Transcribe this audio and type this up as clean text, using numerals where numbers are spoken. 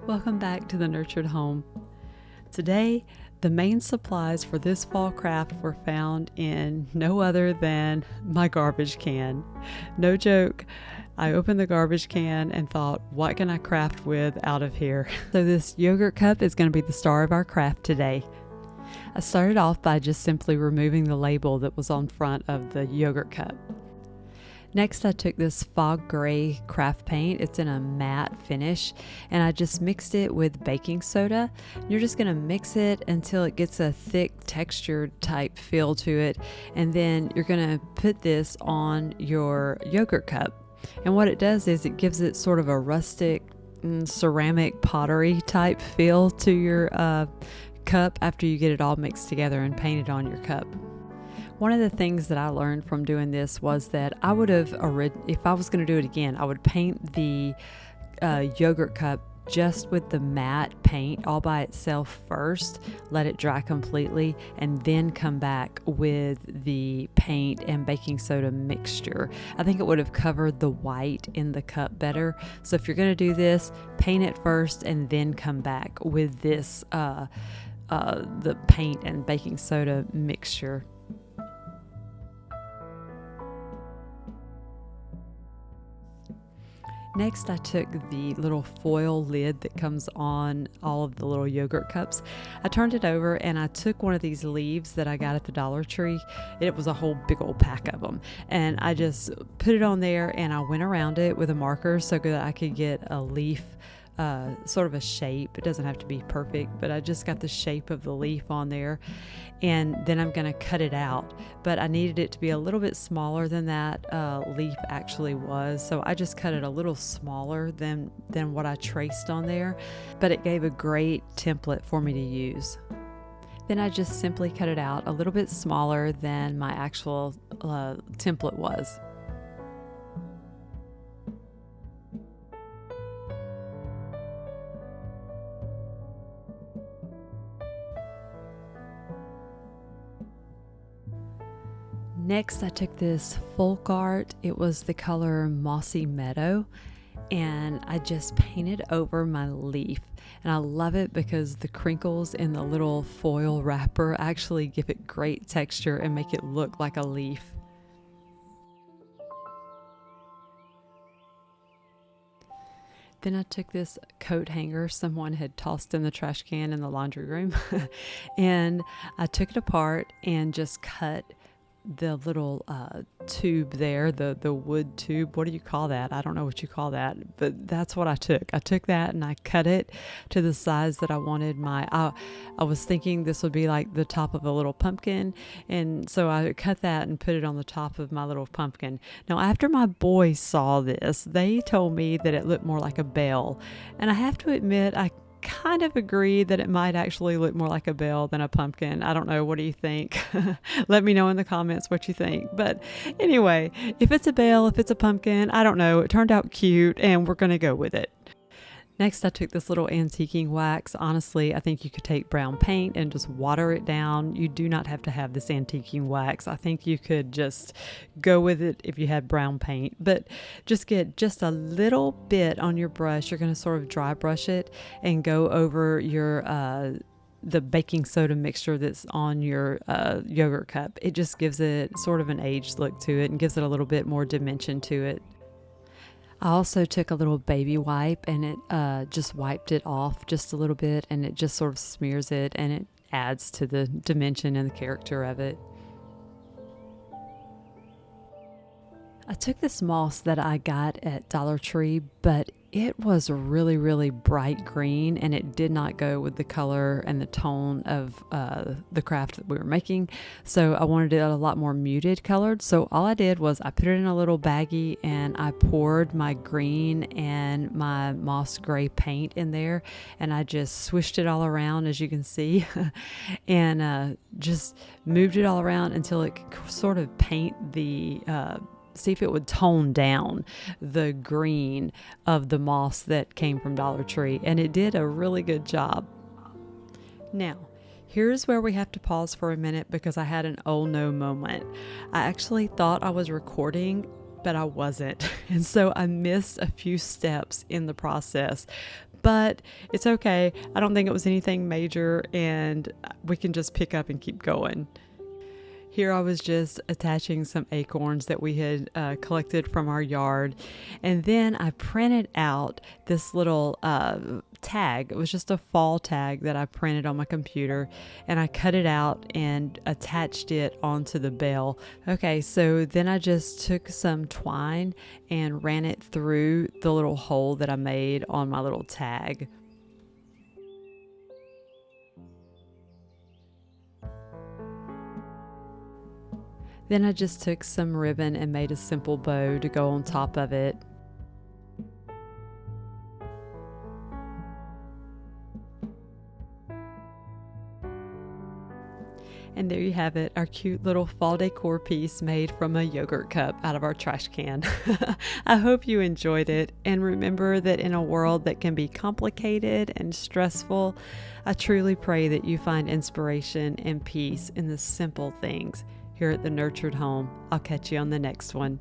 Welcome back to the Nurtured Home. Today, the main supplies for this fall craft were found in no other than my garbage can. No joke, I opened the garbage can and thought, what can I craft with out of here? So this yogurt cup is going to be the star of our craft today. I started off by just simply removing the label that was on front of the yogurt cup. Next, I took this fog gray craft paint. It's in a matte finish, and I just mixed it with baking soda. You're just going to mix it until it gets a thick textured type feel to it, and then you're going to put this on your yogurt cup. And what it does is it gives it sort of a rustic ceramic pottery type feel to your cup after you get it all mixed together and painted on your cup. One of the things that I learned from doing this was that I would have, if I was going to do it again, I would paint the yogurt cup just with the matte paint all by itself first, let it dry completely, and then come back with the paint and baking soda mixture. I think it would have covered the white in the cup better. So if you're going to do this, paint it first and then come back with this, the paint and baking soda mixture. Next, I took the little foil lid that comes on all of the little yogurt cups. I turned it over and I took one of these leaves that I got at the Dollar Tree. It was a whole big old pack of them. And I just put it on there and I went around it with a marker so that I could get a leaf, sort of a shape. It doesn't have to be perfect, but I just got the shape of the leaf on there. And then I'm going to cut it out, but I needed it to be a little bit smaller than that leaf actually was, so I just cut it a little smaller than what I traced on there, but it gave a great template for me to use. Then I just simply cut it out a little bit smaller than my actual template was. Next, I took this folk art. It was the color Mossy Meadow, and I just painted over my leaf. And I love it because the crinkles in the little foil wrapper actually give it great texture and make it look like a leaf. Then I took this coat hanger someone had tossed in the trash can in the laundry room, and I took it apart and just cut the little tube there, the wood tube. What do you call that? I don't know what you call that, but that's what I took. I took that and I cut it to the size that I wanted I was thinking this would be like the top of a little pumpkin, and so I cut that and put it on the top of my little pumpkin. Now, after my boys saw this, they told me that it looked more like a bell, and I have to admit, I kind of agree that it might actually look more like a bell than a pumpkin. I don't know. What do you think? Let me know in the comments what you think. But anyway, if it's a bell, if it's a pumpkin, I don't know. It turned out cute and we're going to go with it. Next, I took this little antiquing wax. Honestly, I think you could take brown paint and just water it down. You do not have to have this antiquing wax. I think you could just go with it if you had brown paint, but just get just a little bit on your brush. You're going to sort of dry brush it and go over your the baking soda mixture that's on your yogurt cup. It just gives it sort of an aged look to it and gives it a little bit more dimension to it. I also took a little baby wipe and it just wiped it off just a little bit, and it just sort of smears it and it adds to the dimension and the character of it. I took this moss that I got at Dollar Tree, but it was really, really bright green and it did not go with the color and the tone of the craft that we were making. So I wanted it a lot more muted colored. So all I did was I put it in a little baggie and I poured my green and my moss gray paint in there, and I just swished it all around, as you can see, and just moved it all around until it could sort of paint the see if it would tone down the green of the moss that came from Dollar Tree, and it did a really good job. Now, here's where we have to pause for a minute because I had an oh no moment. I actually thought I was recording, but I wasn't, and so I missed a few steps in the process. but it's okay. I don't think it was anything major, and we can just pick up and keep going. Here I was just attaching some acorns that we had collected from our yard. And then I printed out this little tag. It was just a fall tag that I printed on my computer, and I cut it out and attached it onto the bell. Okay, so then I just took some twine and ran it through the little hole that I made on my little tag. Then I just took some ribbon and made a simple bow to go on top of it. And there you have it, our cute little fall decor piece made from a yogurt cup out of our trash can. I hope you enjoyed it, and remember that in a world that can be complicated and stressful, I truly pray that you find inspiration and peace in the simple things here at the Nurtured Home. I'll catch you on the next one.